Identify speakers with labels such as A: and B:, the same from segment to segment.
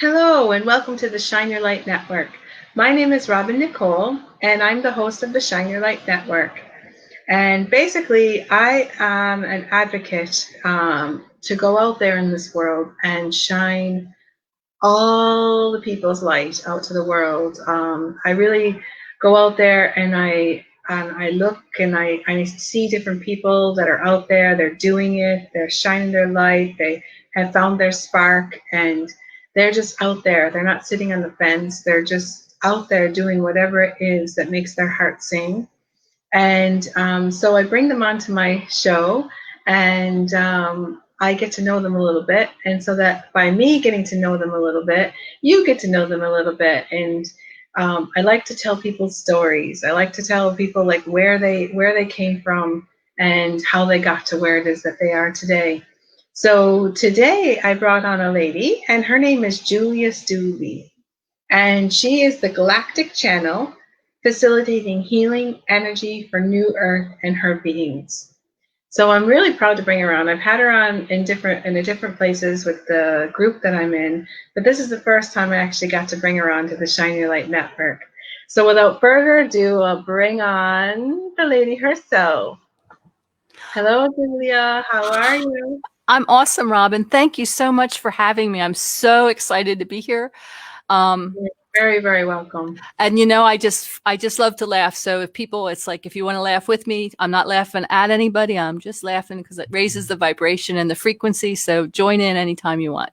A: Hello, and welcome to the Shine Your Light Network. My name is Robin Nicole, and I'm the host of the Shine Your Light Network. And basically, I am an advocate to go out there in this world and shine all the people's light out to the world. I really go out there and I look and I see different people that are out there. They're doing it. They're shining their light. They have found their spark, and they're just out there. They're not sitting on the fence. They're just out there doing whatever it is that makes their heart sing. And so I bring them onto my show, and I get to know them a little bit. And so that by me getting to know them a little bit, you get to know them a little bit. And I like to tell people stories. I like to tell people like where they came from and how they got to where it is that they are today. So today I brought on a lady, and her name is Julia Stubbe, and she is the Galactic channel facilitating healing energy for New Earth and her beings. So I'm really proud to bring her on. I've had her on in different places with the group that I'm in, but this is the first time I actually got to bring her on to the Shine Your Light Network. So without further ado, I'll bring on the lady herself. Hello, Julia. How are you?
B: I'm awesome, Robin. Thank you so much for having me. I'm so excited to be here.
A: You're very, very welcome.
B: And you know, I just love to laugh. So if people, it's like, if you want to laugh with me, I'm not laughing at anybody. I'm just laughing because it raises the vibration and the frequency. So join in anytime you want.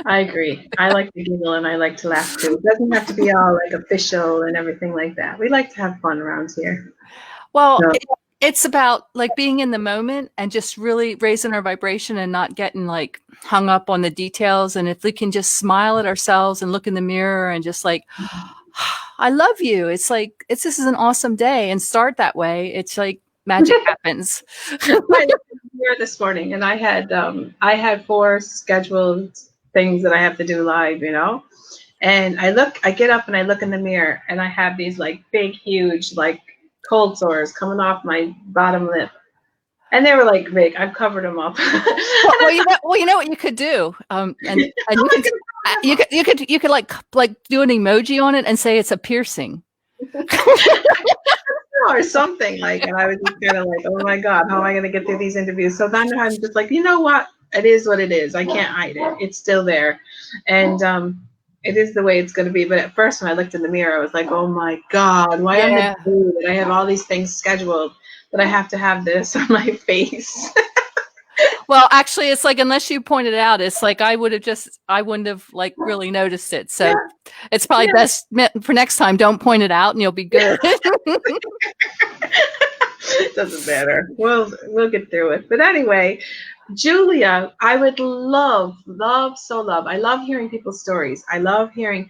A: I agree. I like to giggle and I like to laugh too. It doesn't have to be all like official and everything like that. We like to have fun around here.
B: Well,
A: So,
B: it's about like being in the moment and just really raising our vibration and not getting like hung up on the details. And if we can just smile at ourselves and look in the mirror and just like, I love you. It's like, this is an awesome day, and start that way. It's like magic happens.
A: I looked here this morning and I had 4 scheduled things that I have to do live, and I get up and I look in the mirror and I have these like big, huge, like cold sores coming off my bottom lip. And they were like big. I've covered them up.
B: Well, you know what you could do, and you could like do an emoji on it and say it's a piercing,
A: or something like. And I was just kind of like, oh my God, how am I going to get through these interviews? So then I'm just like, you know what? It is what it is. I can't hide it. It's still there, and it is the way it's going to be. But at first, when I looked in the mirror, I was like, oh my God, why am I doing it? I have all these things scheduled, but I have to have this on my face.
B: Well, actually, it's like, unless you pointed it out, it's like I wouldn't have like really noticed it. So it's probably best for next time. Don't point it out, and you'll be good.
A: It doesn't matter. We'll get through it. But anyway, Julia, I would love. I love hearing people's stories. I love hearing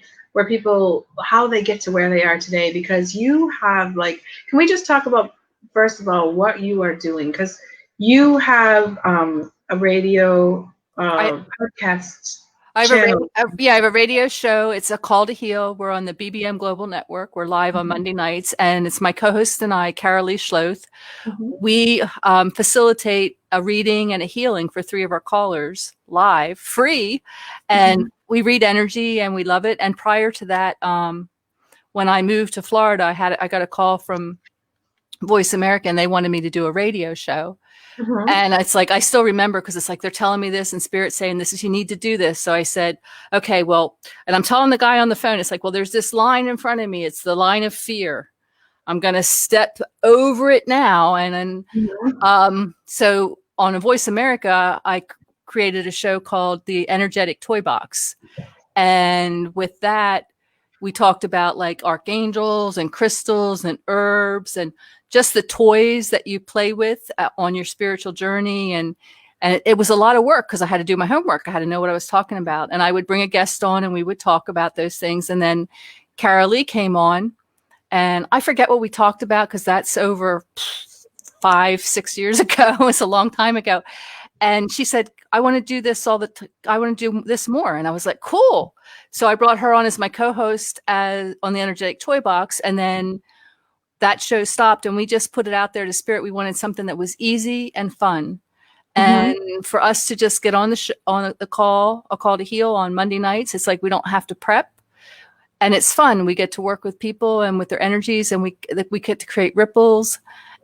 A: how they get to where they are today, because you have like, can we just talk about, first of all, what you are doing? Because you have a radio podcast.
B: I have a radio show. It's a Call to Heal. We're on the BBM Global Network. We're live on Monday nights, and it's my co-host and I, Carolee Schloth. We facilitate a reading and a healing for 3 of our callers live, free, and we read energy, and we love it. And prior to that, when I moved to Florida, I got a call from Voice America, and they wanted me to do a radio show. And it's like, I still remember, because it's like they're telling me this in spirit, saying you need to do this. So I said, okay, well, and I'm telling the guy on the phone, it's like, well, there's this line in front of me. It's the line of fear. I'm going to step over it now. And then, so on Voice America, I created a show called The Energetic Toy Box. And with that, we talked about like archangels and crystals and herbs and just the toys that you play with on your spiritual journey. And it was a lot of work, because I had to do my homework. I had to know what I was talking about. And I would bring a guest on and we would talk about those things. And then Carolee came on, and I forget what we talked about, because that's over 5-6 years ago. It was a long time ago. And she said, I want to do this I want to do this more. And I was like, cool. So I brought her on as my co-host on the Energetic Toy Box. And then that show stopped, and we just put it out there to spirit. We wanted something that was easy and fun. And for us to just get on on the call, a call to heal on Monday nights, it's like we don't have to prep, and it's fun. We get to work with people and with their energies, and we get to create ripples,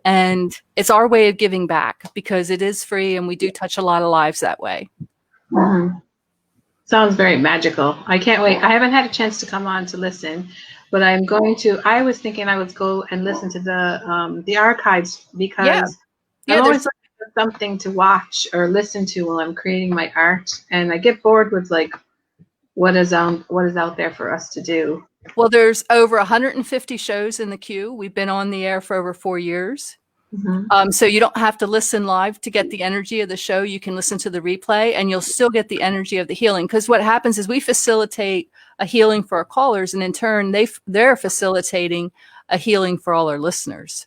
B: and it's our way of giving back because it is free, and we do touch a lot of lives that way.
A: Sounds very magical. I can't wait. I haven't had a chance to come on to listen, but I'm going to. I was thinking I would go and listen to the archives because I'm always looking for something to watch or listen to while I'm creating my art, and I get bored with like what is out there for us to do.
B: Well, there's over 150 shows in the queue. We've been on the air for over 4 years. So you don't have to listen live to get the energy of the show. You can listen to the replay and you'll still get the energy of the healing. Because what happens is we facilitate a healing for our callers, and in turn, they're facilitating a healing for all our listeners.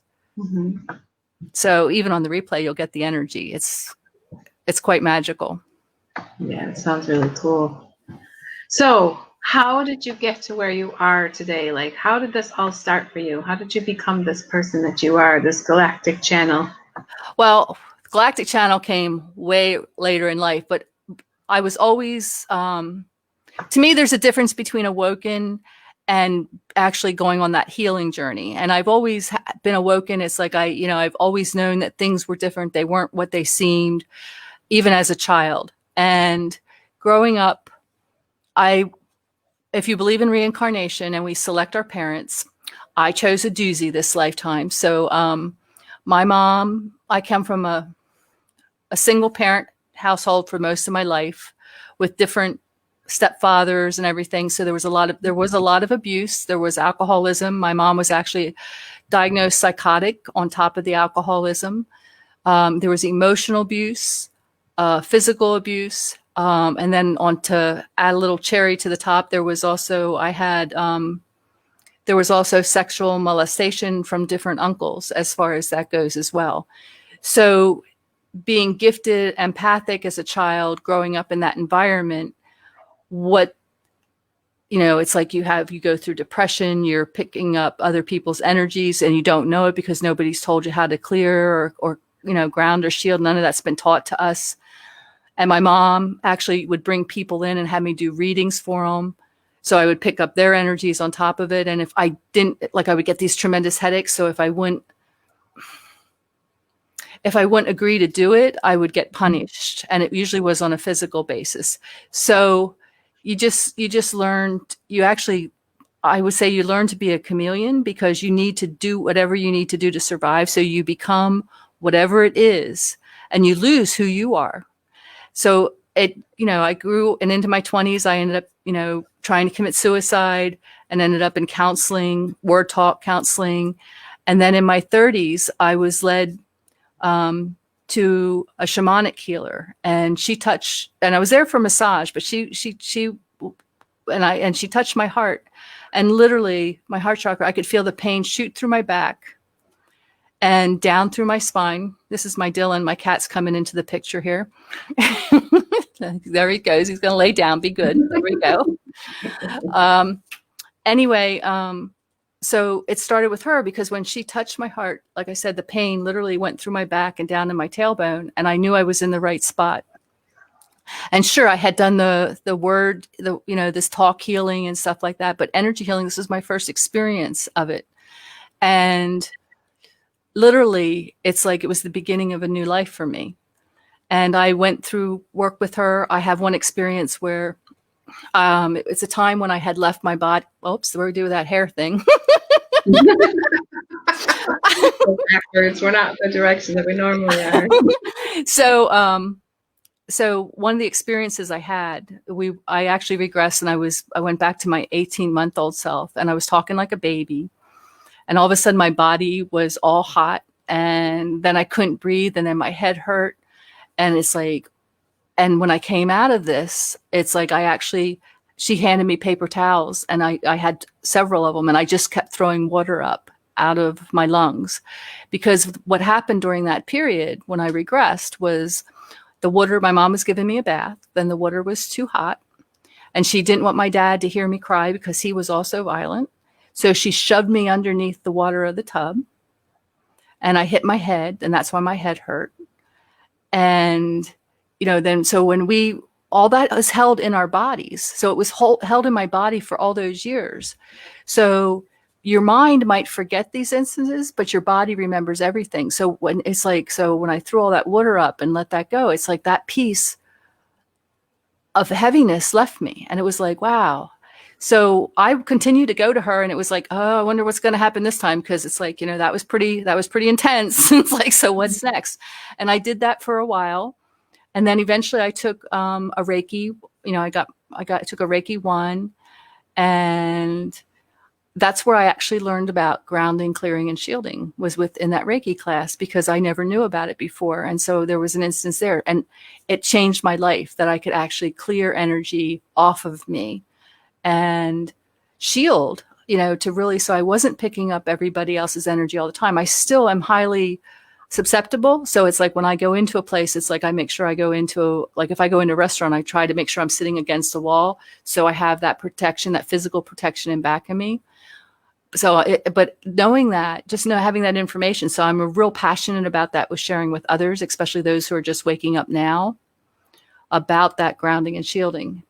B: So even on the replay, you'll get the energy. It's quite magical.
A: Yeah, it sounds really cool. So how did you get to where you are today? Like, how did this all start for you? How did you become this person that you are, this Galactic channel?
B: Well, Galactic channel came way later in life, but I was always, to me, there's a difference between awoken and actually going on that healing journey. And I've always been awoken. It's like I've always known that things were different. They weren't what they seemed, even as a child. And growing up, if you believe in reincarnation and we select our parents, I chose a doozy this lifetime. So my mom, I come from a single parent household for most of my life with different stepfathers and everything. So there was a lot of abuse. There was alcoholism. My mom was actually diagnosed psychotic on top of the alcoholism. There was emotional abuse, physical abuse. And then to add a little cherry to the top, there was also sexual molestation from different uncles as far as that goes as well. So being gifted empathic as a child, growing up in that environment, it's like you go through depression, you're picking up other people's energies and you don't know it because nobody's told you how to clear or ground or shield. None of that's been taught to us. And my mom actually would bring people in and have me do readings for them. So I would pick up their energies on top of it. And if I didn't, I would get these tremendous headaches. So if I wouldn't agree to do it, I would get punished. And it usually was on a physical basis. So you just learned, I would say you learn to be a chameleon because you need to do whatever you need to do to survive. So you become whatever it is and you lose who you are. So I grew, and into my 20s, I ended up, trying to commit suicide and ended up in counseling, word talk counseling. And then in my 30s, I was led to a shamanic healer, and she touched, and I was there for massage, but she touched my heart, and literally my heart chakra, I could feel the pain shoot through my back and down through my spine. This is my Dylan. My cat's coming into the picture here. There he goes. He's going to lay down. Be good. There we go. So it started with her because when she touched my heart, like I said, the pain literally went through my back and down to my tailbone, and I knew I was in the right spot. And sure, I had done this talk healing and stuff like that, but energy healing, this was my first experience of it. And literally, it's like it was the beginning of a new life for me. And I went through work with her. I have one experience where it's a time when I had left my body. Oops, what do we do with that hair thing?
A: Backwards. We're not the direction that we normally are.
B: So one of the experiences I had, I actually regressed, and I went back to my 18-month-old self, and I was talking like a baby. And all of a sudden my body was all hot, and then I couldn't breathe, and then my head hurt. And it's like, and when I came out of this, it's like she handed me paper towels, and I had several of them, and I just kept throwing water up out of my lungs. Because what happened during that period when I regressed was the water, my mom was giving me a bath, then the water was too hot, and she didn't want my dad to hear me cry because he was also violent. So she shoved me underneath the water of the tub, and I hit my head, and that's why my head hurt. And, then so when all that was held in our bodies. So it was held in my body for all those years. So your mind might forget these instances, but your body remembers everything. So when I threw all that water up and let that go, it's like that piece of heaviness left me. And it was like, wow. So I continued to go to her, and it was like, oh, I wonder what's going to happen this time. Cause it's like, that was pretty intense. It's like, so what's next? And I did that for a while. And then eventually I took a Reiki, took a Reiki 1, and that's where I actually learned about grounding, clearing, and shielding, was within that Reiki class, because I never knew about it before. And so there was an instance there, and it changed my life, that I could actually clear energy off of me and shield, to really, so I wasn't picking up everybody else's energy all the time. I still am highly susceptible. So it's like when I go into a place, it's like I make sure I go into, like if I go into a restaurant, I try to make sure I'm sitting against the wall. So I have that protection, that physical protection in back of me. So, but knowing that, having that information. So I'm real passionate about that, with sharing with others, especially those who are just waking up now, about that grounding and shielding.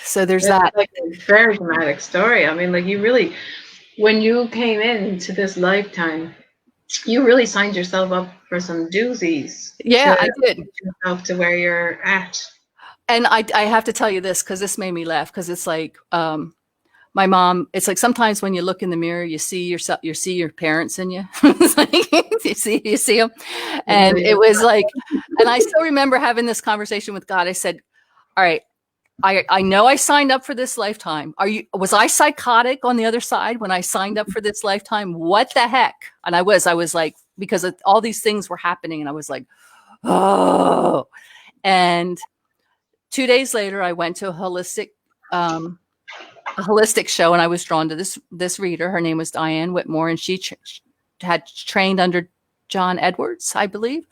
B: So there's that.
A: Like a very dramatic story. I mean, like, you really, when you came into this lifetime, you really signed yourself up for some doozies.
B: Yeah, I did.
A: Get yourself to where you're at.
B: And I have to tell you this, because this made me laugh, because it's like my mom, it's like sometimes when you look in the mirror, you see yourself, you see your parents in you. It's like, you see them. And it was like, and I still remember having this conversation with God. I said, all right, I know I signed up for this lifetime. Was I psychotic on the other side when I signed up for this lifetime? What the heck? And I was like, because all these things were happening, and I was like, oh. And 2 days later, I went to a holistic show, and I was drawn to this reader. Her name was Diane Whitmore, and she had trained under John Edwards, I believe.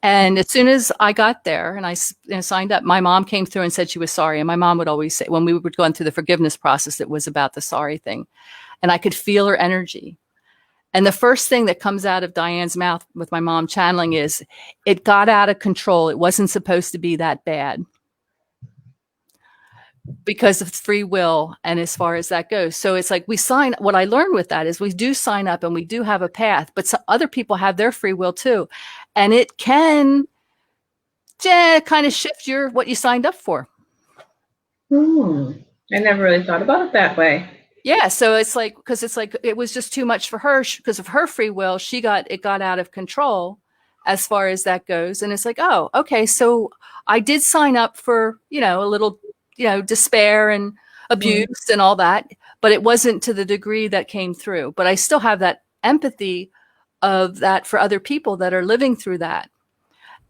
B: And as soon as I got there and I signed up, my mom came through and said she was sorry. And my mom would always say, when we were going through the forgiveness process, it was about the sorry thing. And I could feel her energy. And the first thing that comes out of Diane's mouth with my mom channeling is, it got out of control. It wasn't supposed to be that bad, because of free will. And as far as that goes, so it's like what I learned with that is, we do sign up and we do have a path, but some other people have their free will too. And it can kind of shift what you signed up for.
A: I never really thought about it that way.
B: Yeah. So it's like, because it's like, it was just too much for her because of her free will. It got out of control as far as that goes. And it's like, oh, okay. So I did sign up for, a little, despair and abuse and all that, but it wasn't to the degree that came through. But I still have that empathy of that for other people that are living through that.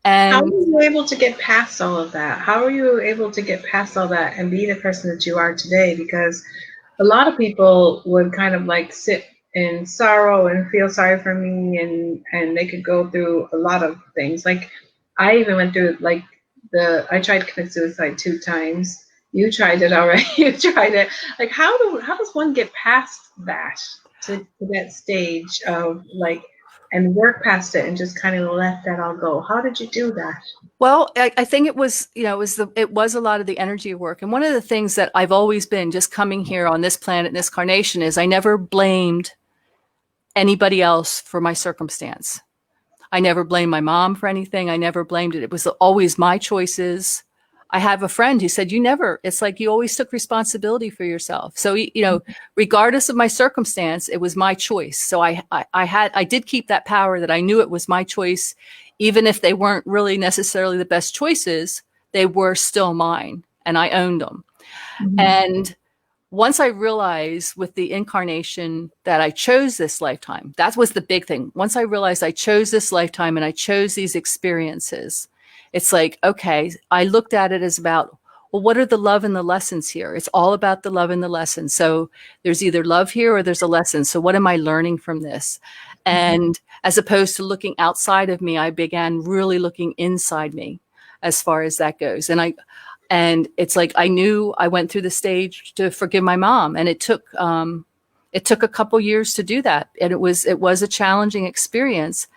B: And
A: how were you able to get past all of that? How are you able to get past all that and be the person that you are today? Because a lot of people would kind of like sit in sorrow and feel sorry for me, and they could go through a lot of things. Like, I even went through I tried to commit suicide 2 times. You tried it already. You tried it. Like, how does one get past that, to that stage of like, and work past it and just kind of let that all go? How did you do that?
B: Well, I think it was, it was a lot of the energy work. And one of the things that I've always been, just coming here on this planet, this incarnation, is I never blamed anybody else for my circumstance. I never blamed my mom for anything. I never blamed it. It was always my choices. I have a friend who said, it's like you always took responsibility for yourself. So, regardless of my circumstance, it was my choice. So I did keep that power, that I knew it was my choice. Even if they weren't really necessarily the best choices, they were still mine, and I owned them. Mm-hmm. And once I realized with the incarnation that I chose this lifetime, that was the big thing. Once I realized I chose this lifetime and I chose these experiences, it's like, okay, I looked at it as about, well, what are the love and the lessons here? It's all about the love and the lessons. So there's either love here or there's a lesson. So what am I learning from this? And as opposed to looking outside of me, I began really looking inside me as far as that goes. And it's like, I knew I went through the stage to forgive my mom, and it took a couple years to do that. And it was a challenging experience,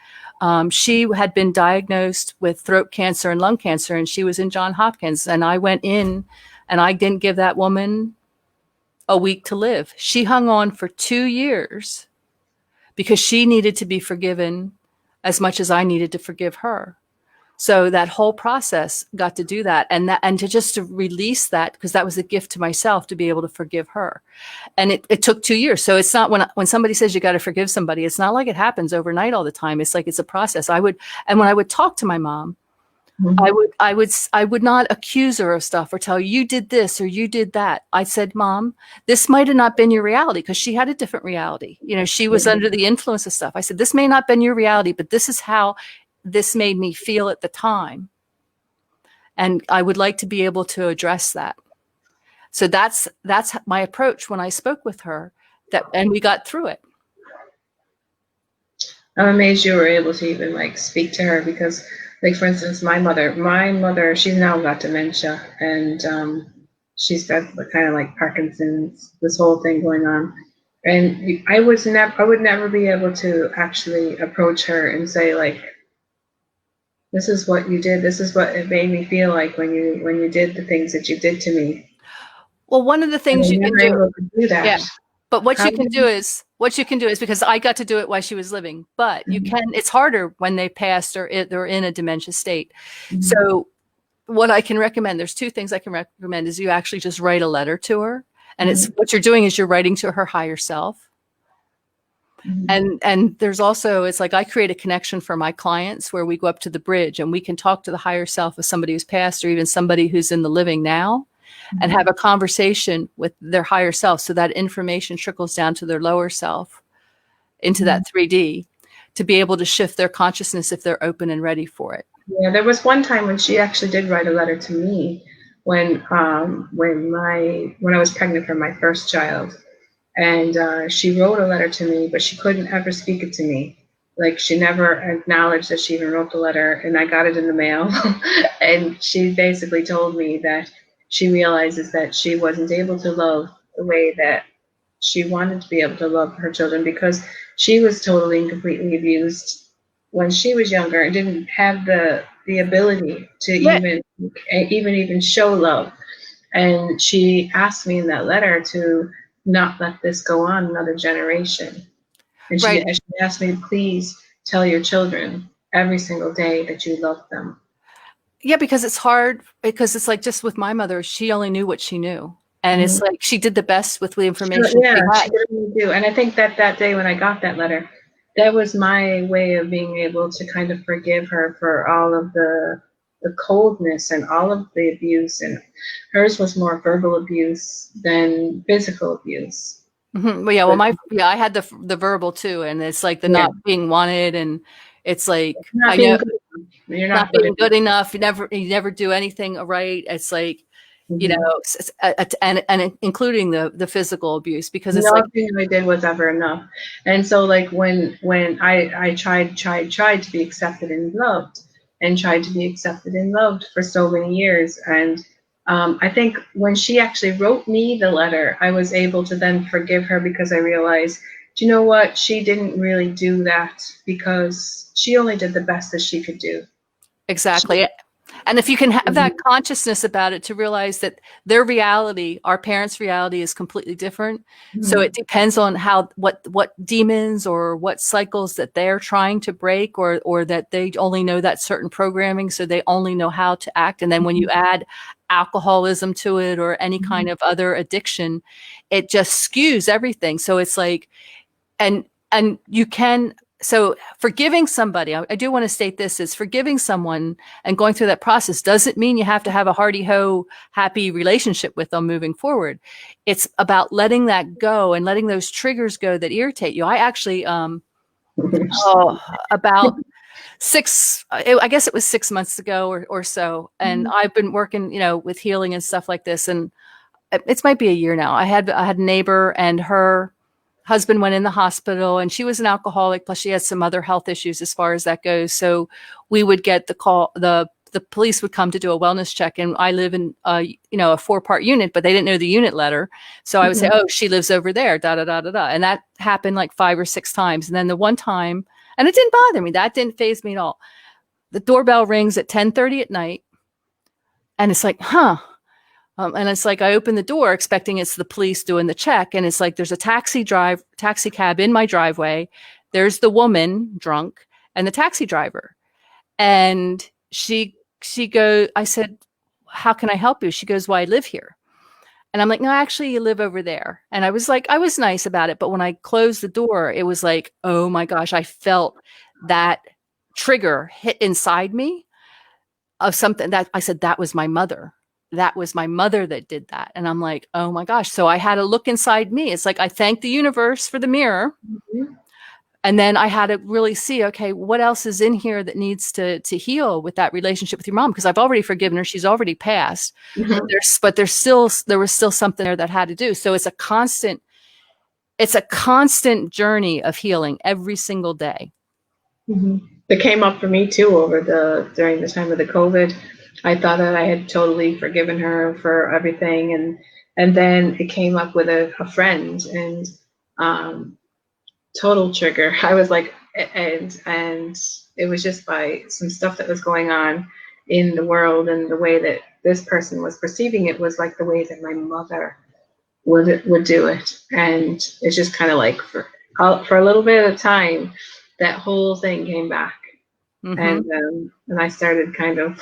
B: She had been diagnosed with throat cancer and lung cancer, and she was in Johns Hopkins. And I went in, and I didn't give that woman a week to live. She hung on for 2 years because she needed to be forgiven as much as I needed to forgive her. So that whole process got to do that, and to release that, because that was a gift to myself to be able to forgive her. And it took 2 years. So it's not when somebody says you got to forgive somebody, it's not like it happens overnight all the time. It's like it's a process. And when I would talk to my mom, I would not accuse her of stuff or tell her you did this or you did that. I said, Mom, this might have not been your reality, because she had a different reality. She was under the influence of stuff. I said, this may not have been your reality, but this is how this made me feel at the time. And I would like to be able to address that. So that's my approach when I spoke with her, and we got through it.
A: I'm amazed you were able to even speak to her, because for instance, my mother, she's now got dementia, and she's got kind of like Parkinson's, this whole thing going on. And I would never be able to actually approach her and say, this is what you did. This is what it made me feel like when you did the things that you did to me.
B: Well, one of the things you can
A: do that.
B: Yeah. But what you can do is, because I got to do it while she was living, but you can, it's harder when they passed or they're in a dementia state. So what I can recommend, there's 2 things I can recommend, is you actually just write a letter to her. And it's what you're doing is you're writing to her higher self. And there's also, it's like I create a connection for my clients where we go up to the bridge and we can talk to the higher self of somebody who's passed, or even somebody who's in the living now, and have a conversation with their higher self. So that information trickles down to their lower self, into that 3D, to be able to shift their consciousness if they're open and ready for it.
A: Yeah, there was one time when she actually did write a letter to me when I was pregnant for my first child. And she wrote a letter to me, but she couldn't ever speak it to me. She never acknowledged that she even wrote the letter, and I got it in the mail. And she basically told me that she realizes that she wasn't able to love the way that she wanted to be able to love her children, because she was totally and completely abused when she was younger and didn't have the ability to even show love. And she asked me in that letter to not let this go on another generation. And she asked me to please tell your children every single day that you love them.
B: Yeah, because it's hard, because it's like just with my mother, she only knew what she knew. And it's like she did the best with the information.
A: Yeah, she really do. And I think that day when I got that letter, that was my way of being able to kind of forgive her for all of the coldness and all of the abuse. And hers was more verbal abuse than physical abuse.
B: Well, yeah. Well, I had the verbal too, and it's like the not being wanted, and it's like
A: you're not
B: being good enough. You never do anything right. It's like and including the physical abuse, because it's
A: nothing I did was ever enough. And so when I tried to be accepted and loved, and tried to be accepted and loved for so many years. And I think when she actually wrote me the letter, I was able to then forgive her, because I realized, do you know what? She didn't really do that because she only did the best that she could do.
B: Exactly. And if you can have that consciousness about it, to realize that their reality, our parents' reality, is completely different. So it depends on what demons or what cycles that they're trying to break, or that they only know that certain programming, so they only know how to act. And then when you add alcoholism to it, or any kind of other addiction, it just skews everything. So it's like, and you can. So forgiving somebody, I do want to state this, is forgiving someone and going through that process doesn't mean you have to have a hearty-ho, happy relationship with them moving forward. It's about letting that go and letting those triggers go that irritate you. I actually, about I guess it was 6 months ago or so, and I've been working, with healing and stuff like this, and it might be a year now. I had a neighbor, and her husband went in the hospital, and she was an alcoholic, plus she had some other health issues as far as that goes. So we would get the call, the police would come to do a wellness check, and I live in a 4-part unit, but they didn't know the unit letter. So I would say, oh, she lives over there, da, da, da, da, da. And that happened like 5 or 6 times. And then the one time, And it didn't bother me. That didn't faze me at all. The doorbell rings at 10:30 at night. And it's like, huh. And it's like, I open the door expecting it's the police doing the check. And it's like, there's a taxi cab in my driveway. There's the woman drunk and the taxi driver. And she goes, I said, how can I help you? She goes, well, I live here. And I'm like, no, actually you live over there. And I was nice about it. But when I closed the door, it was like, oh my gosh, I felt that trigger hit inside me of something that I said, that was my mother. That was my mother that did that. And I'm like, oh my gosh. So I had to look inside me. It's like, I thank the universe for the mirror. Mm-hmm. And then I had to really see, okay, what else is in here that needs to heal with that relationship with your mom? Because I've already forgiven her. She's already passed. Mm-hmm. But there was still something there that had to do. So it's a constant journey of healing every single day.
A: Mm-hmm. It came up for me too during the time of the COVID. I thought that I had totally forgiven her for everything, and then it came up with a friend, and total trigger. I was like, and it was just by some stuff that was going on in the world, and the way that this person was perceiving it was like the way that my mother would do it, and it's just kind of like for a little bit of time, that whole thing came back. Mm-hmm. And I started kind of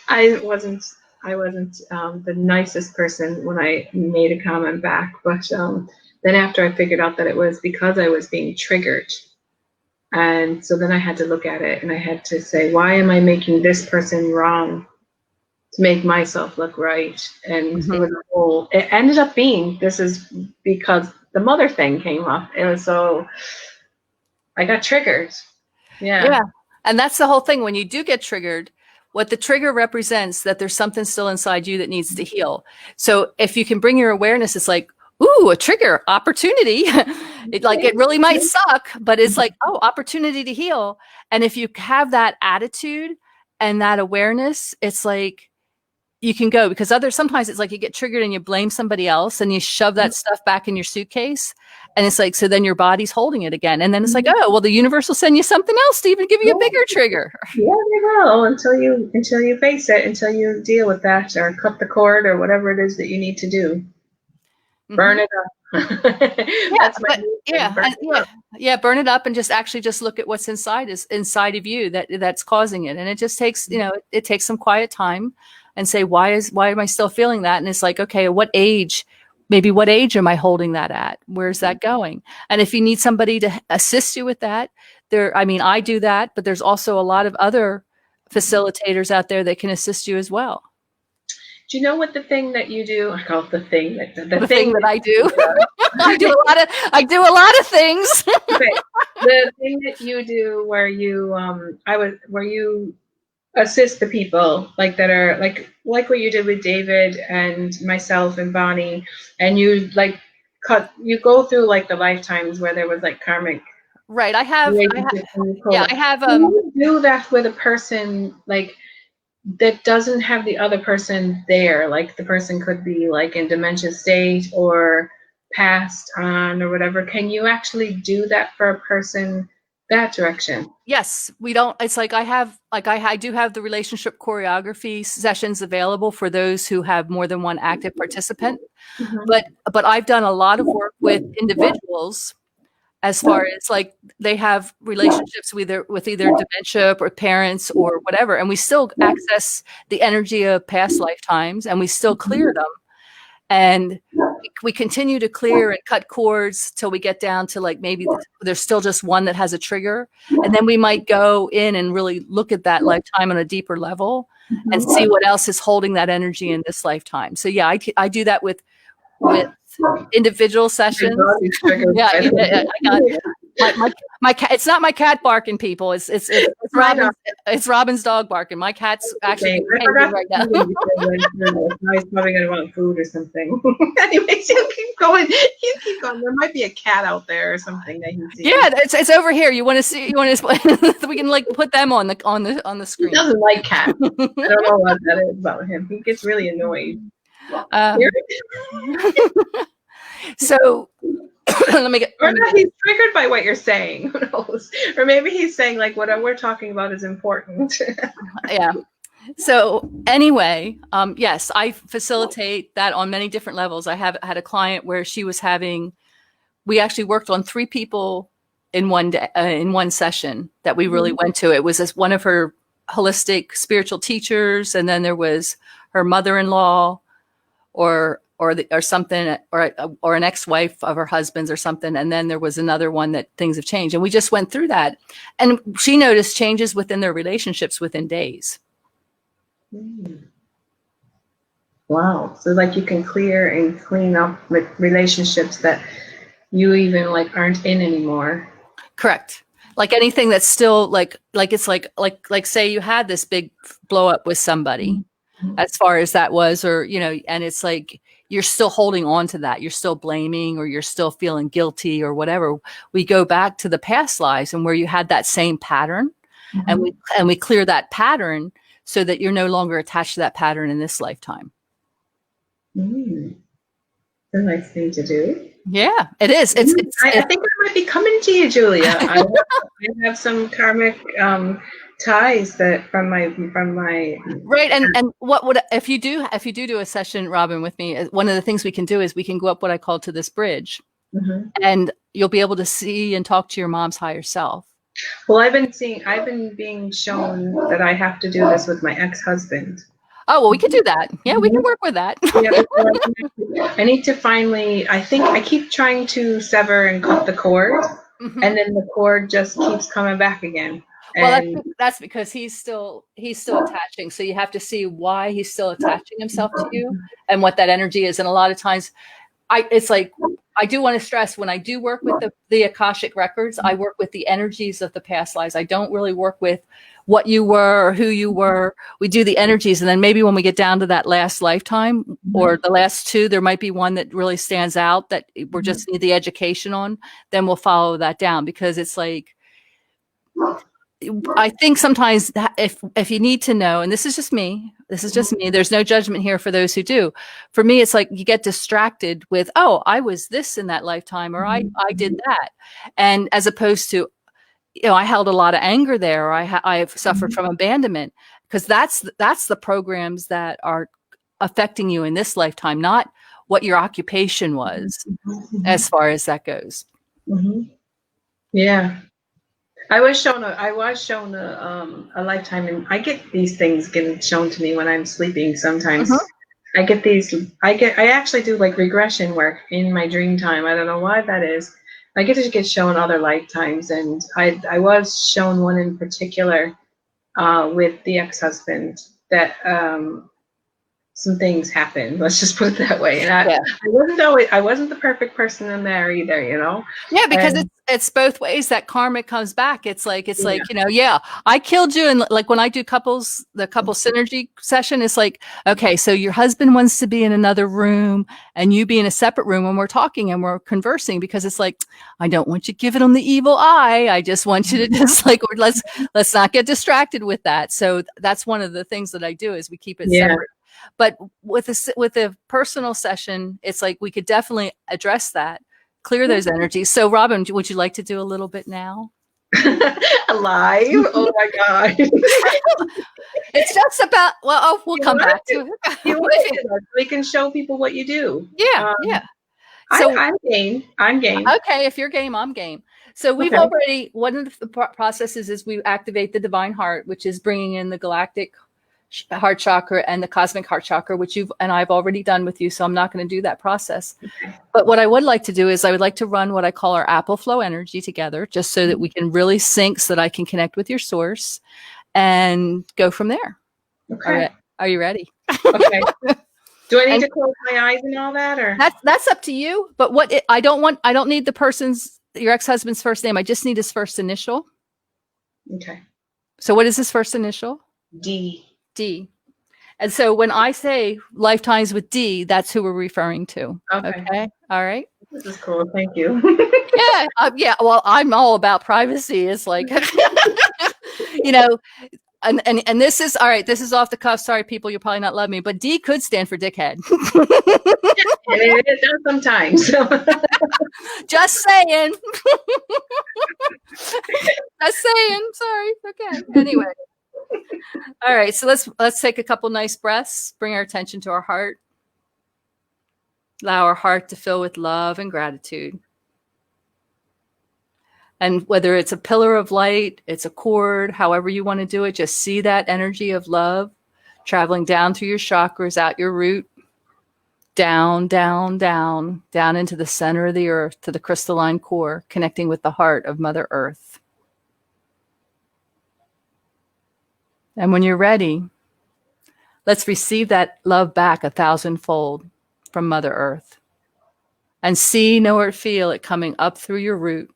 A: I wasn't the nicest person when I made a comment back, but then after I figured out that it was because I was being triggered, and so then I had to look at it and I had to say, why am I making this person wrong to make myself look right? And mm-hmm. It ended up being, this is because the mother thing came up, and so I got triggered. Yeah.
B: And that's the whole thing. When you do get triggered, what the trigger represents, that there's something still inside you that needs to heal. So if you can bring your awareness, it's like, ooh, a trigger, opportunity. It really might suck, but it's like, oh, opportunity to heal. And if you have that attitude and that awareness, it's like, you can go, because sometimes it's like you get triggered and you blame somebody else and you shove that stuff back in your suitcase. And it's like, so then your body's holding it again. And then it's like, oh, well, the universe will send you something else to even give you a bigger trigger.
A: Yeah, they will, until you face it, until you deal with that, or cut the cord, or whatever it is that you need to do. Mm-hmm. Burn it up.
B: Burn it up, and just look at what's inside of you that's causing it. And it just takes, it takes some quiet time, and say, why am I still feeling that? And it's like, okay, what age am I holding that at? Where's that going? And if you need somebody to assist you with that, I do that, but there's also a lot of other facilitators out there that can assist you as well.
A: Do you know what the thing that you do? I call it the thing that
B: I do. I do a lot of things.
A: Okay. The thing that you do where you assist the people that are like what you did with David and myself and Bonnie, and you go through the lifetimes where there was karmic.
B: Right. I have.
A: Do you do that with a person that doesn't have the other person there? The person could be in dementia state or passed on or whatever. Can you actually do that for a person that direction?
B: Yes, we don't. It's I do have the relationship choreography sessions available for those who have more than one active participant. Mm-hmm. But I've done a lot of work with individuals, as far as they have relationships with either dementia or parents or whatever, and we still access the energy of past lifetimes, and we still clear them. And we continue to clear and cut cords till we get down to maybe there's still just one that has a trigger. And then we might go in and really look at that lifetime on a deeper level and see what else is holding that energy in this lifetime. So yeah, I do that with individual sessions. I got my cat. It's not my cat barking, people. It's Robin's dog barking. My cat's actually right now.
A: He's probably gonna want food or something. Anyways, you keep going. There might be a cat out there or something that he's seeing.
B: Yeah, it's over here. You want to see? We can put them on the screen.
A: He doesn't like cats. I don't know what that is about him. He gets really annoyed.
B: So
A: Or not, he's triggered by what you're saying. Who knows? Or maybe he's saying like what we're talking about is important.
B: Yeah. So anyway, yes, I facilitate that on many different levels. I have had a client where we actually worked on 3 people in one day, in one session that we really went to. It was as one of her holistic spiritual teachers, and then there was her mother-in-law or something, or an ex-wife of her husband's or something. And then there was another one that things have changed. And we just went through that. And she noticed changes within their relationships within days.
A: Wow. So like you can clear and clean up with relationships that you even like aren't in anymore.
B: Correct. Like anything that's still like it's like say you had this big blow up with somebody, as far as that was, or, and it's like, you're still holding on to that. You're still blaming, or you're still feeling guilty or whatever. We go back to the past lives and where you had that same pattern, and we clear that pattern so that you're no longer attached to that pattern in this lifetime.
A: It's a nice thing to do.
B: Yeah, it is.
A: I think I might be coming to you, Julia. I have some karmic ties that from my
B: right. And what would if you do a session, Robin, with me? One of the things we can do is we can go up what I call to this bridge, and you'll be able to see and talk to your mom's higher self.
A: Well, I've been being shown that I have to do this with my ex-husband.
B: Oh, well, we can do that. Yeah, we can work with that.
A: I need to finally, I think I keep trying to sever and cut the cord, and then the cord just keeps coming back again.
B: Well, that's because he's still attaching. So you have to see why he's still attaching himself to you and what that energy is. And a lot of times it's like, I do want to stress, when I do work with the Akashic records, I work with the energies of the past lives. I don't really work with what you were or who you were. We do the energies. And then maybe when we get down to that last lifetime or the last 2, there might be one that really stands out that we just need the education on. Then we'll follow that down, because it's like, I think sometimes if you need to know, and this is just me, there's no judgment here for those who do. For me, it's like you get distracted with, oh, I was this in that lifetime, or I did that. And as opposed to, I held a lot of anger there, or I've suffered from abandonment, because that's the programs that are affecting you in this lifetime, not what your occupation was, as far as that goes.
A: Yeah. I was shown a lifetime, and I get these things getting shown to me when I'm sleeping sometimes. I actually do like regression work in my dream time. I don't know why that is. I get shown other lifetimes, and I was shown one in particular with the ex-husband that some things happened. Let's just put it that way. And I wasn't the perfect person in there either,
B: Yeah, because it's both ways that karma comes back. It's like, I killed you. And like when I do the couple synergy session, it's like, okay, so your husband wants to be in another room and you be in a separate room when we're talking and we're conversing, because it's like, I don't want you to give it on the evil eye. I just want you to just like, let's not get distracted with that. So that's one of the things that I do, is we keep it separate. But with a personal session, it's like we could definitely address that, clear those energies. So, Robin, would you like to do a little bit now?
A: Live? Oh my God!
B: It's just about. Well, we'll come back to it.
A: We can show people what you do.
B: Yeah, yeah. So
A: I'm game. I'm game.
B: Okay, if you're game, I'm game. So we've already, one of the processes is we activate the divine heart, which is bringing in the galactic heart chakra and the cosmic heart chakra, which I've already done with you. So I'm not going to do that process. But what I would like to do is I would like to run what I call our Apple flow energy together, just so that we can really sync, so that I can connect with your source and go from there.
A: Okay.
B: Are you ready?
A: Okay. Do I need to close my eyes and all that, or
B: that's up to you? But I don't need your ex-husband's first name. I just need his first initial.
A: Okay.
B: So what is his first initial?
A: D.
B: And so when I say lifetimes with D, that's who we're referring to. Okay. All right.
A: This is cool. Thank you.
B: Yeah. Well, I'm all about privacy. It's like, And this is all right. This is off the cuff. Sorry, people, you'll probably not love me, but D could stand for dickhead.
A: It does sometimes.
B: Just saying. Just saying. Sorry. Okay. Anyway. All right. So let's take a couple nice breaths. Bring our attention to our heart. Allow our heart to fill with love and gratitude. And whether it's a pillar of light, it's a cord, however you want to do it, just see that energy of love traveling down through your chakras, out your root, down, down, down, down into the center of the earth to the crystalline core, connecting with the heart of Mother Earth. And when you're ready, let's receive that love back 1,000-fold from Mother Earth. And see, know, or feel it coming up through your root,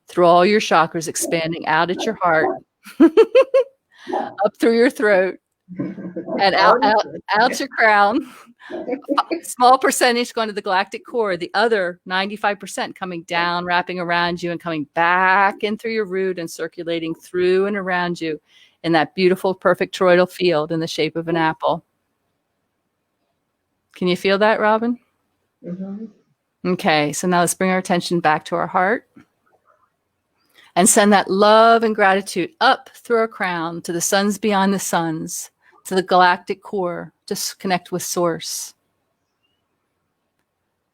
B: through all your chakras, expanding out at your heart, up through your throat, and out your crown. A small percentage going to the galactic core, the other 95% coming down, wrapping around you, and coming back in through your root and circulating through and around you in that beautiful, perfect toroidal field in the shape of an apple. Can you feel that, Robin?
A: Mm-hmm.
B: Okay, so now let's bring our attention back to our heart. And send that love and gratitude up through our crown to the suns beyond the suns, to the galactic core. Just connect with Source.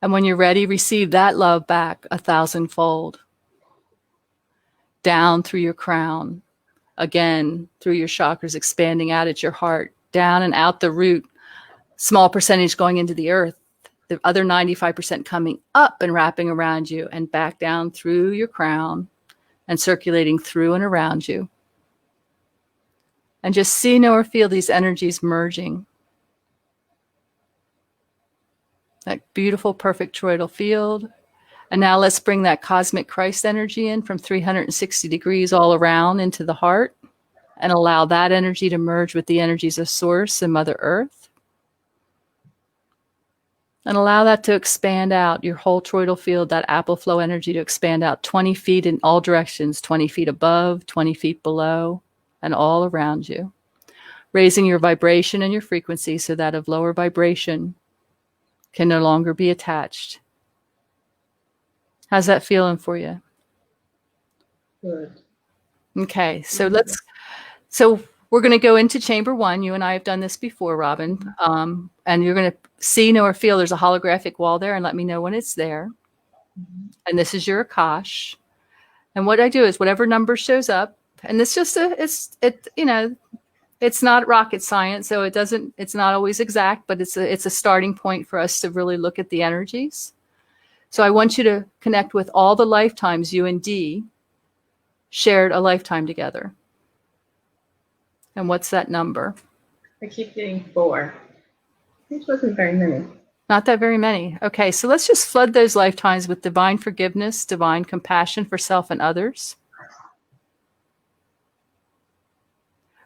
B: And when you're ready, receive that love back 1,000-fold. Down through your crown. Again, through your chakras, expanding out at your heart. Down and out the root. Small percentage going into the earth. The other 95% coming up and wrapping around you. And back down through your crown. And circulating through and around you. And just see, know, or feel these energies merging. That beautiful, perfect toroidal field. And now let's bring that cosmic Christ energy in from 360 degrees all around into the heart. And allow that energy to merge with the energies of Source and Mother Earth. And allow that to expand out, your whole toroidal field, that apple flow energy to expand out 20 feet in all directions, 20 feet above, 20 feet below, and all around you. Raising your vibration and your frequency so that of lower vibration can no longer be attached. How's that feeling for you?
A: Good.
B: Okay, so we're going to go into chamber 1. You and I have done this before, Robin. And you're going to see, know, or feel there's a holographic wall there, and let me know when it's there. Mm-hmm. And this is your Akash. And what I do is whatever number shows up, and it's just it's not rocket science, so it's not always exact, but it's a starting point for us to really look at the energies. So I want you to connect with all the lifetimes you and D shared a lifetime together. And what's that number?
A: I keep getting 4. It wasn't very many.
B: Not that very many. Okay, so let's just flood those lifetimes with divine forgiveness, divine compassion for self and others.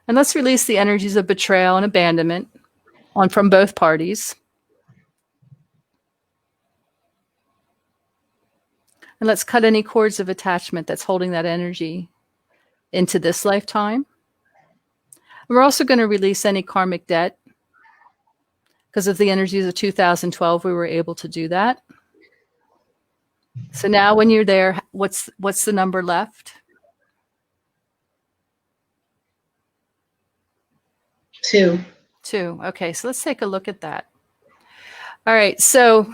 B: And let's release the energies of betrayal and abandonment from both parties. And let's cut any cords of attachment that's holding that energy into this lifetime. And we're also going to release any karmic debt. Because of the energies of 2012, we were able to do that. So now when you're there, what's the number left?
A: 2.
B: 2. Okay, so let's take a look at that. All right, so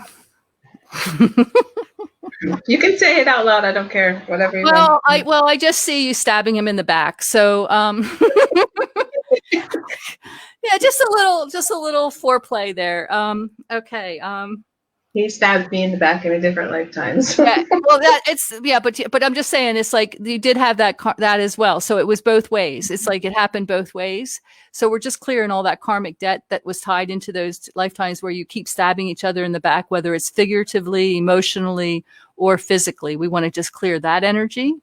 A: you can say it out loud. I don't care. Whatever you
B: want.
A: Well,
B: I just see you stabbing him in the back. So yeah, just a little foreplay there. Okay.
A: He stabbed me in the back in a different lifetime. So.
B: Yeah, well, but I'm just saying it's like you did have that as well. So it was both ways. It's like it happened both ways. So we're just clearing all that karmic debt that was tied into those lifetimes where you keep stabbing each other in the back, whether it's figuratively, emotionally, or physically. We want to just clear that energy.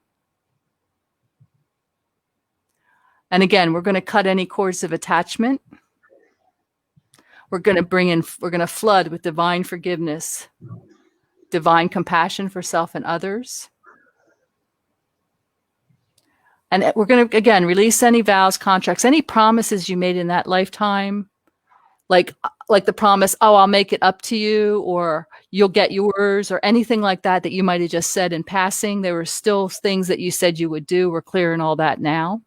B: And again, we're going to cut any cords of attachment. We're going to flood with divine forgiveness, divine compassion for self and others. And we're going to, again, release any vows, contracts, any promises you made in that lifetime, like the promise, oh, I'll make it up to you, or you'll get yours, or anything like that that you might have just said in passing. There were still things that you said you would do. We're clearing all that now.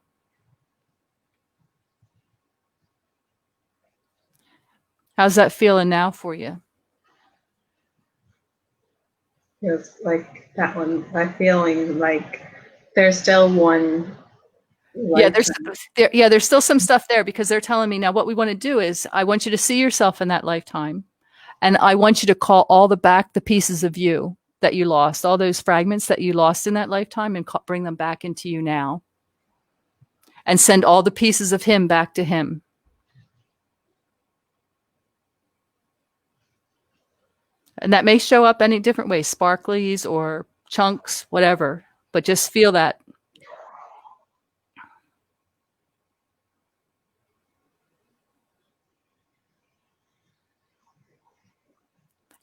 B: How's that feeling now for you?
A: Feels like that one. I'm feeling like there's still one.
B: Yeah, there's still some stuff there, because they're telling me now what we want to do is I want you to see yourself in that lifetime, and I want you to call all the pieces of you that you lost, all those fragments that you lost in that lifetime, and bring them back into you now, and send all the pieces of him back to him. And that may show up any different ways, sparklies or chunks, whatever, but just feel that.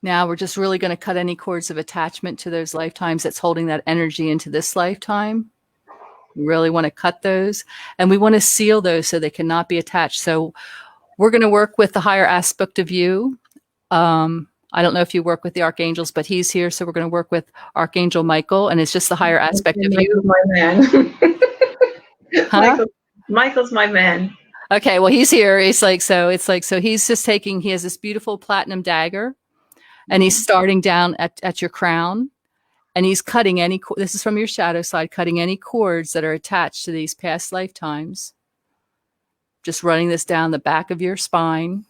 B: Now we're just really going to cut any cords of attachment to those lifetimes that's holding that energy into this lifetime. We really want to cut those, and we want to seal those so they cannot be attached. So we're going to work with the higher aspect of you. I don't know if you work with the archangels, but he's here. So we're going to work with Archangel Michael, and it's just the higher aspect of you.
A: My man.
B: Huh?
A: Michael's my man.
B: Okay, well, he's here. It's like, so he's just he has this beautiful platinum dagger, and he's starting down at your crown, and he's cutting this is from your shadow side, cutting any cords that are attached to these past lifetimes. Just running this down the back of your spine.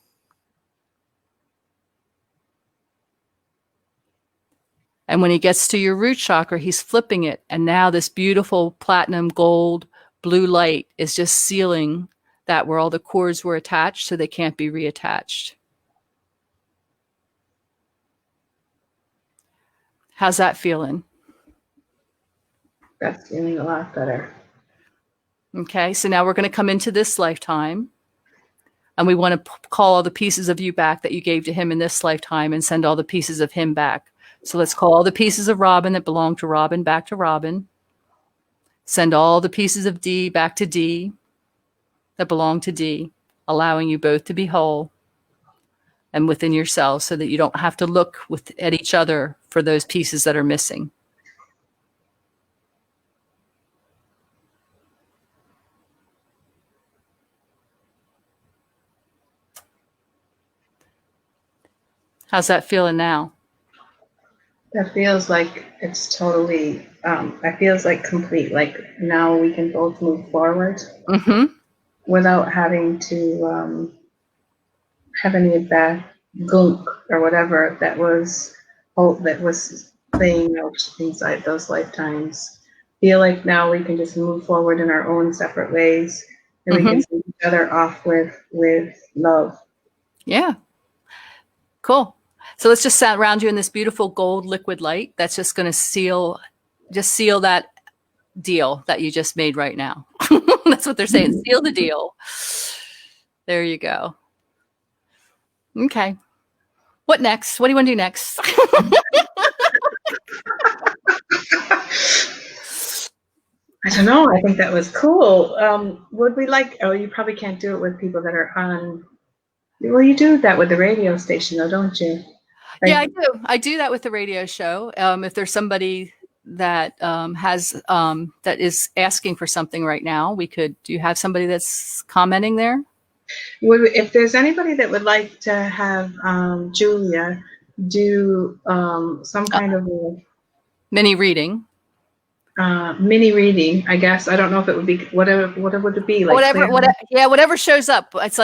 B: And when he gets to your root chakra, he's flipping it. And now this beautiful platinum gold blue light is just sealing that where all the cords were attached, so they can't be reattached. How's that feeling?
A: That's feeling a lot better.
B: Okay, so now we're going to come into this lifetime, and we want to call all the pieces of you back that you gave to him in this lifetime, and send all the pieces of him back. So let's call all the pieces of Robin that belong to Robin back to Robin. Send all the pieces of D back to D that belong to D, allowing you both to be whole and within yourselves, so that you don't have to look at each other for those pieces that are missing. How's that feeling now?
A: That feels like it's totally, that feels like complete. Like now we can both move forward without having to have any of that gunk or whatever that was playing out inside those lifetimes. Feel like now we can just move forward in our own separate ways, and we can see each other off with love.
B: Yeah. Cool. So let's just surround you in this beautiful gold liquid light that's just going to seal that deal that you just made right now. That's what they're saying. Seal the deal. There you go. Okay. What next? What do you want to do next?
A: I don't know. I think that was cool. Would we like, oh, you probably can't do it with people that are on, well, you do that with the radio station though, don't you? Like,
B: yeah, I do. I do that with the radio show. If there's somebody that that is asking for something right now, do you have somebody that's commenting there?
A: If there's anybody that would like to have Julia do some kind of
B: mini reading.
A: Mini reading, I guess. I don't know if it would be whatever would it be like?
B: Whatever shows up. It's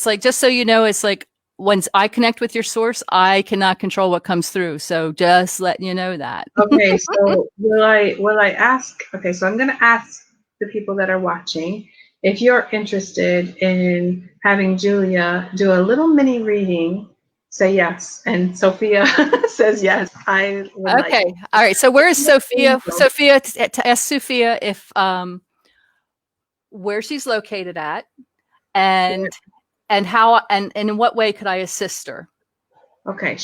B: like just so you know, it's like once I connect with your source, I cannot control what comes through. So just letting you know that.
A: Okay, so will I ask? Okay, so I'm going to ask the people that are watching if you're interested in having Julia do a little mini reading. Say yes, and Sophia says yes. I would
B: okay.
A: Like.
B: All right. So where is Sophia? Sophia, to ask Sophia if where she's located at, and how and in what way could I assist her?
A: Okay,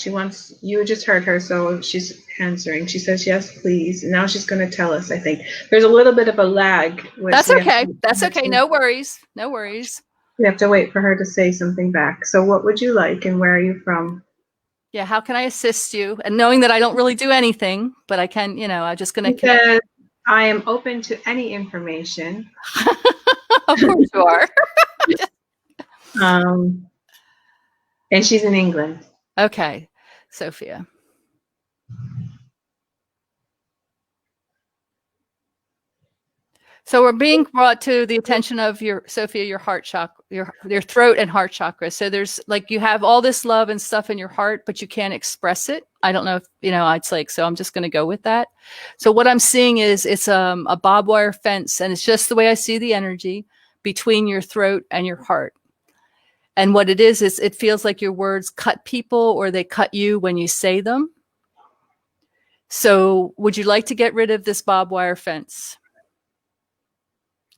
A: you just heard her, so she's answering. She says, yes, please. And now she's going to tell us, I think. There's a little bit of a lag.
B: That's okay. That's okay. No worries. No worries.
A: We have to wait for her to say something back. So what would you like and where are you from?
B: Yeah, how can I assist you? And knowing that I don't really do anything, but I can, I'm just going
A: to. I am open to any information.
B: Of course you are.
A: And she's in England.
B: Okay, Sophia. So we're being brought to the attention of Sophia, your heart chakra, your throat and heart chakra. So there's you have all this love and stuff in your heart, but you can't express it. I don't know if, it's so I'm just going to go with that. So what I'm seeing is it's a barbed wire fence, and it's just the way I see the energy between your throat and your heart. And what it is it feels like your words cut people or they cut you when you say them. So would you like to get rid of this barbed wire fence?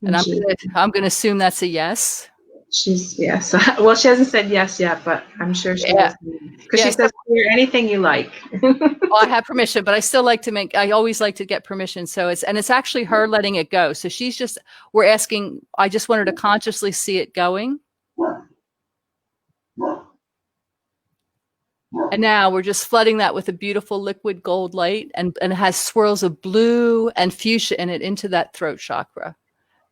B: And I'm going to assume that's a yes.
A: Yes. Well, she hasn't said yes yet, but I'm sure she will. Because she says, anything you like.
B: Well, I have permission, but I still like to I always like to get permission. So it's actually her letting it go. So we're asking, I just want her to consciously see it going. And now we're just flooding that with a beautiful liquid gold light, and it has swirls of blue and fuchsia in it into that throat chakra.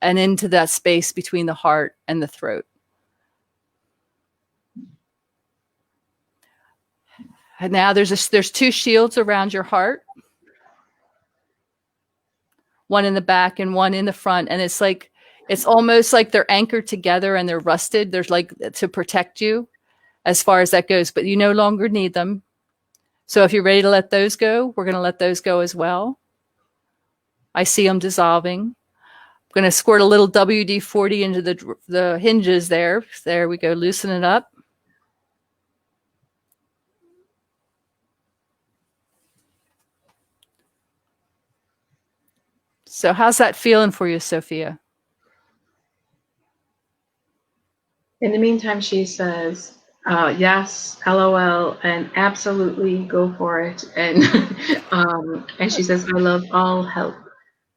B: And into that space between the heart and the throat. And now there's two shields around your heart. One in the back and one in the front. And it's almost like they're anchored together and they're rusted. There's to protect you as far as that goes, but you no longer need them. So if you're ready to let those go, we're going to let those go as well. I see them dissolving. Going to squirt a little WD-40 into the hinges there. There we go. Loosen it up. So how's that feeling for you, Sophia?
A: In the meantime, she says, yes, LOL, and absolutely go for it. And and she says, I love all help.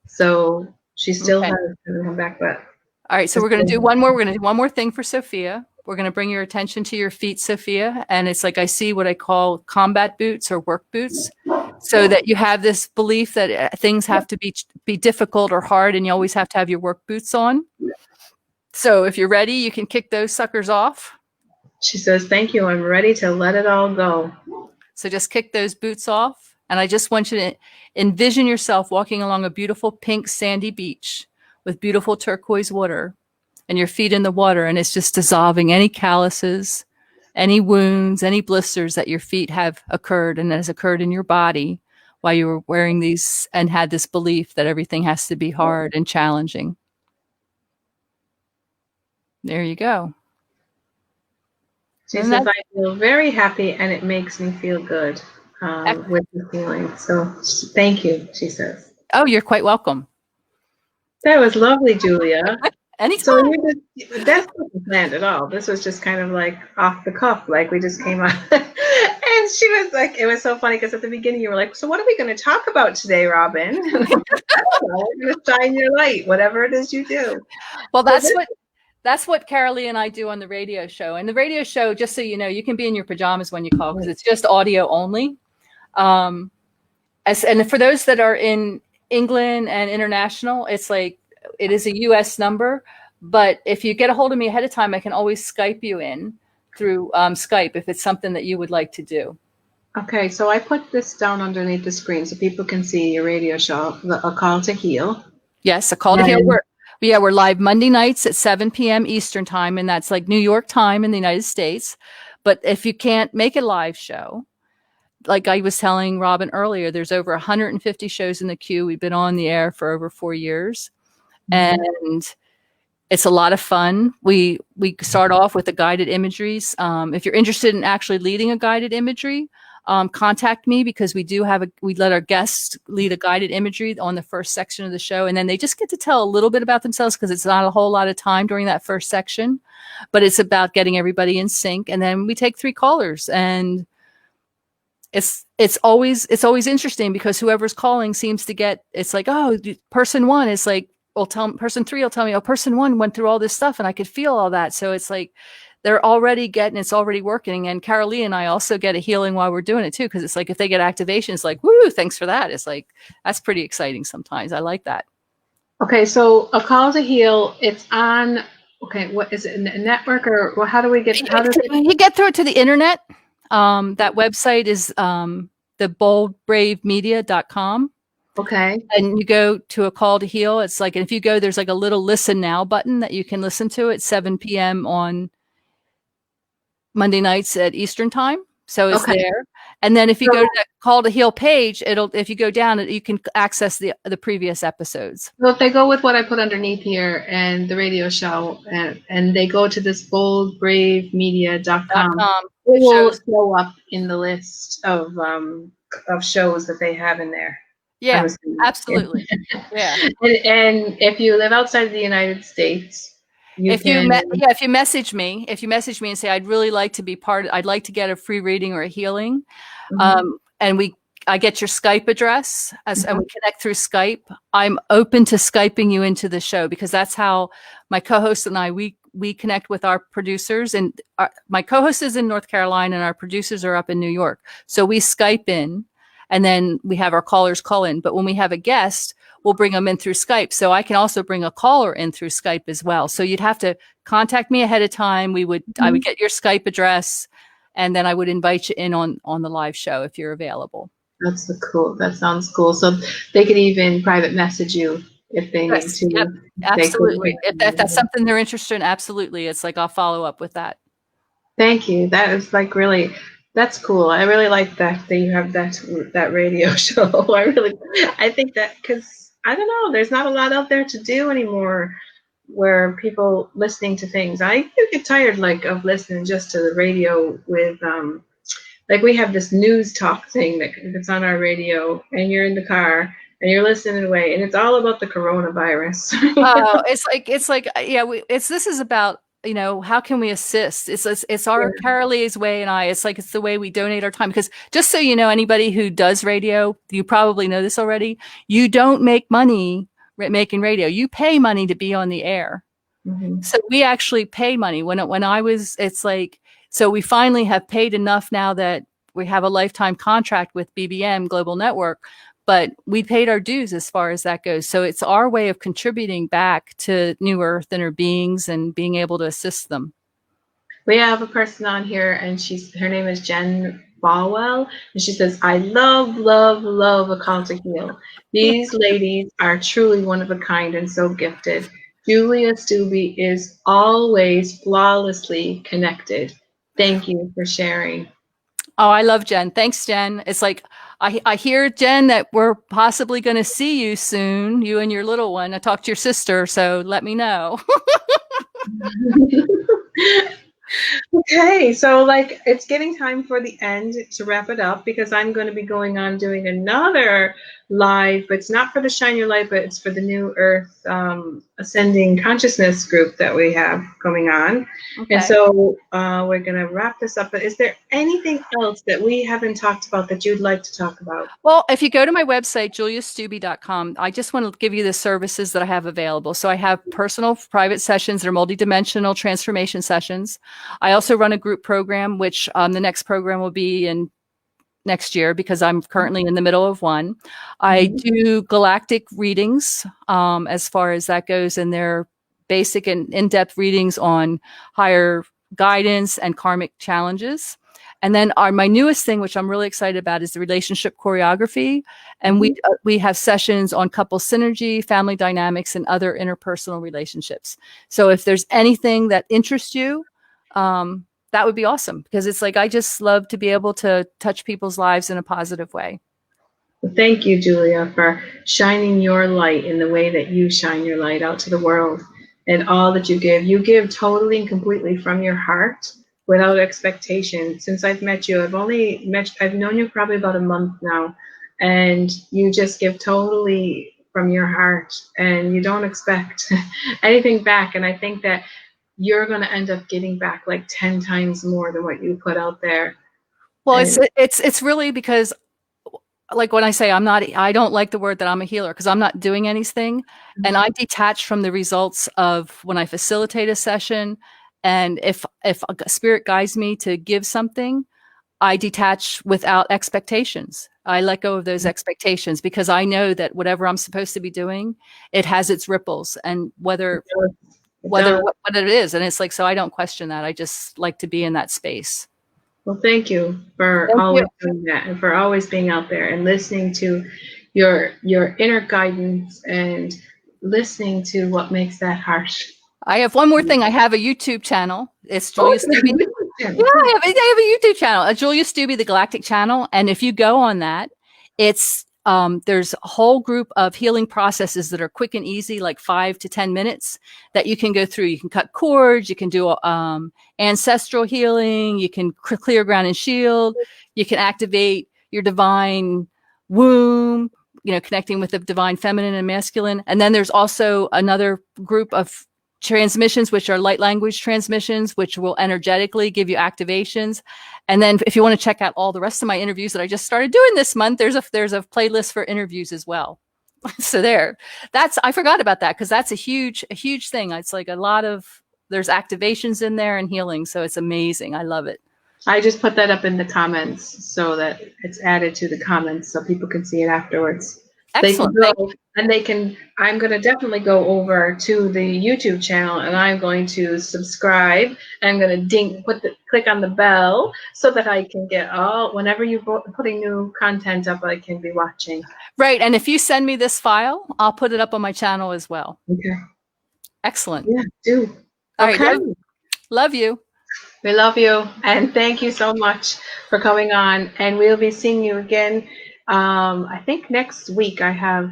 A: So she still has to come back, but
B: all right. So we're going to do one more. We're going to do one more thing for Sophia. We're going to bring your attention to your feet, Sophia. And it's I see what I call combat boots or work boots, so that you have this belief that things have to be difficult or hard, and you always have to have your work boots on. So if you're ready, you can kick those suckers off.
A: She says, thank you. I'm ready to let it all go.
B: So just kick those boots off. And I just want you to envision yourself walking along a beautiful pink sandy beach with beautiful turquoise water, and your feet in the water. And it's just dissolving any calluses, any wounds, any blisters that your feet have occurred and has occurred in your body while you were wearing these and had this belief that everything has to be hard and challenging. There you go.
A: She says, I feel very happy and it makes me feel good with the feeling. So thank you, she says.
B: Oh, you're quite welcome.
A: That was lovely, Julia.
B: Anytime.
A: So that's not planned at all. This was just kind of off the cuff, we just came on. And she was it was so funny because at the beginning you were like, so what are we going to talk about today, Robin? We're going to shine your light, whatever it is you do.
B: Well, that's what Carolee and I do on the radio show. And the radio show, just so you know, you can be in your pajamas when you call because it's just audio only. And for those that are in England and international, it's it is a US number. But if you get a hold of me ahead of time, I can always Skype you in through Skype if it's something that you would like to do.
A: Okay, so I put this down underneath the screen so people can see your radio show, A Call to Heal.
B: Yes, A Call to Heal. We're live Monday nights at 7 p.m. Eastern time, and that's New York time in the United States. But if you can't make a live show, like I was telling Robin earlier, there's over 150 shows in the queue. We've been on the air for over 4 years, and it's a lot of fun. We start off with the guided imageries. If you're interested in actually leading a guided imagery, contact me because we let our guests lead a guided imagery on the first section of the show. And then they just get to tell a little bit about themselves because it's not a whole lot of time during that first section, but it's about getting everybody in sync. And then we take 3 callers and it's always interesting because whoever's calling seems to get, it's like, oh, person one is like, will tell person three will tell me, oh, person one went through all this stuff and I could feel all that. So it's like they're already getting, it's already working. And Carolee and I also get a healing while we're doing it too, because it's like if they get activation, it's like, woo, thanks for that. It's like that's pretty exciting sometimes. I like that.
A: Okay, so a call to heal, it's on. Okay, what is it? A network, or well, how do we get? How does it?
B: You get through it to the internet. That website is theboldbravemedia.com.
A: Okay.
B: And you go to a call to heal. It's like, and if you go, there's like a little listen now button that you can listen to at 7 p.m. on Monday nights at Eastern time. So it's there. And then if you go to that call to heal page, if you go down, you can access the previous episodes.
A: So if they go with what I put underneath here and the radio show, and they go to this boldbravemedia.com, it will show up in the list of shows that they have in there.
B: Yeah, absolutely. Yeah.
A: And if you live outside of the United States, if you
B: message me and say, I'd really like to be I'd like to get a free reading or a healing. And I get your Skype address and we connect through Skype. I'm open to Skyping you into the show because that's how my co-host and I, we connect with our producers, and my co-host is in North Carolina and our producers are up in New York. So we Skype in. And then we have our callers call in. But when we have a guest, we'll bring them in through Skype. So I can also bring a caller in through Skype as well. So you'd have to contact me ahead of time. I would get your Skype address, and then I would invite you in on the live show if you're available.
A: That's cool. That sounds cool. So they could even private message you if they need to.
B: Yep, absolutely. If that's something they're interested in, absolutely. It's like I'll follow up with that.
A: Thank you. That is like really. That's cool. I really like that you have that radio show. I think that because I don't know, there's not a lot out there to do anymore where people listening to things. I get tired of listening just to the radio with like we have this news talk thing that's on our radio, and you're in the car and you're listening away, and it's all about the coronavirus.
B: Oh, it's like yeah. This is about. How can we assist? It's our Carolee's way, and it's the way we donate our time. Because just so you know, anybody who does radio, you probably know this already. You don't make money making radio. You pay money to be on the air. So we actually pay money. When I was, so we finally have paid enough now that we have a lifetime contract with BBM Global Network. But we paid our dues as far as that goes. So it's our way of contributing back to New Earth and her beings and being able to assist them.
A: We have a person on here, and her name is Jen Balwell, and she says, I love, love, love a call to heal. These ladies are truly one of a kind and so gifted. Julia Stubbe is always flawlessly connected. Thank you for sharing.
B: Oh, I love Jen. Thanks, Jen. It's like, I hear, Jen, that we're possibly going to see you soon, you and your little one. I talked to your sister, so let me know.
A: Okay, so it's getting time for the end to wrap it up, because I'm going to be going on doing another live, but it's not for the Shine Your Light, but it's for the New Earth Ascending Consciousness group that we have going on. Okay. And so we're going to wrap this up. But is there anything else that we haven't talked about that you'd like to talk about?
B: Well, if you go to my website, juliastubbe.com, I just want to give you the services that I have available. So I have personal private sessions that are multidimensional transformation sessions. I also run a group program, which the next program will be in next year because I'm currently in the middle of one. I do galactic readings as far as that goes, and they're basic and in-depth readings on higher guidance and karmic challenges. And then my newest thing, which I'm really excited about, is the relationship choreography. And we have sessions on couple synergy, family dynamics, and other interpersonal relationships. So if there's anything that interests you, that would be awesome, because it's I just love to be able to touch people's lives in a positive way.
A: Well, thank you, Julia, for shining your light in the way that you shine your light out to the world, and all that you give. You give totally and completely from your heart without expectation. Since I've met you, I've known you probably about a month now, and you just give totally from your heart, and you don't expect anything back. And I think that you're going to end up getting back 10 times more than what you put out there.
B: Well,
A: And
B: it's really because, like when I say I don't like the word that I'm a healer because I'm not doing anything, and I detach from the results of when I facilitate a session, and if a spirit guides me to give something, I detach without expectations. I let go of those expectations because I know that whatever I'm supposed to be doing, it has its ripples, and
A: it does.
B: what it is, and it's like, so I don't question that. I just like to be in that space.
A: Well, thank you for
B: Thank you.
A: always doing that and for always being out there and listening to your inner guidance and listening to what makes that harsh.
B: I have one more thing. I have a YouTube channel. It's
A: Oh,
B: Julia Stubbe. Yeah, I have a YouTube channel, a Julia Stubbe, the Galactic channel. And if you go on that, it's there's a whole group of healing processes that are quick and easy, like 5 to 10 minutes that you can go through. You can cut cords, you can do ancestral healing, you can clear ground and shield, you can activate your divine womb, connecting with the divine feminine and masculine. And then there's also another group of transmissions, which are light language transmissions, which will energetically give you activations. And then if you want to check out all the rest of my interviews that I just started doing this month, there's a playlist for interviews as well. So I forgot about that because that's a huge thing. It's like there's activations in there and healing. So it's amazing. I love it.
A: I just put that up in the comments so that it's added to the comments so people can see it afterwards.
B: Excellent.
A: I'm going to definitely go over to the YouTube channel and I'm going to subscribe. I'm going to click on the bell so that I can get whenever you're putting new content up, I can be watching.
B: Right. And if you send me this file, I'll put it up on my channel as well.
A: Okay.
B: Excellent.
A: Yeah, do.
B: All
A: okay.
B: Right. Love you.
A: We love you. And thank you so much for coming on. And we'll be seeing you again. I think next week I have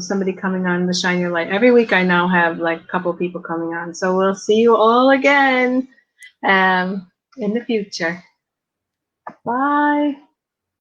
A: somebody coming on the Shine Your Light. Every week I now have like a couple people coming on. So we'll see you all again in the future. Bye.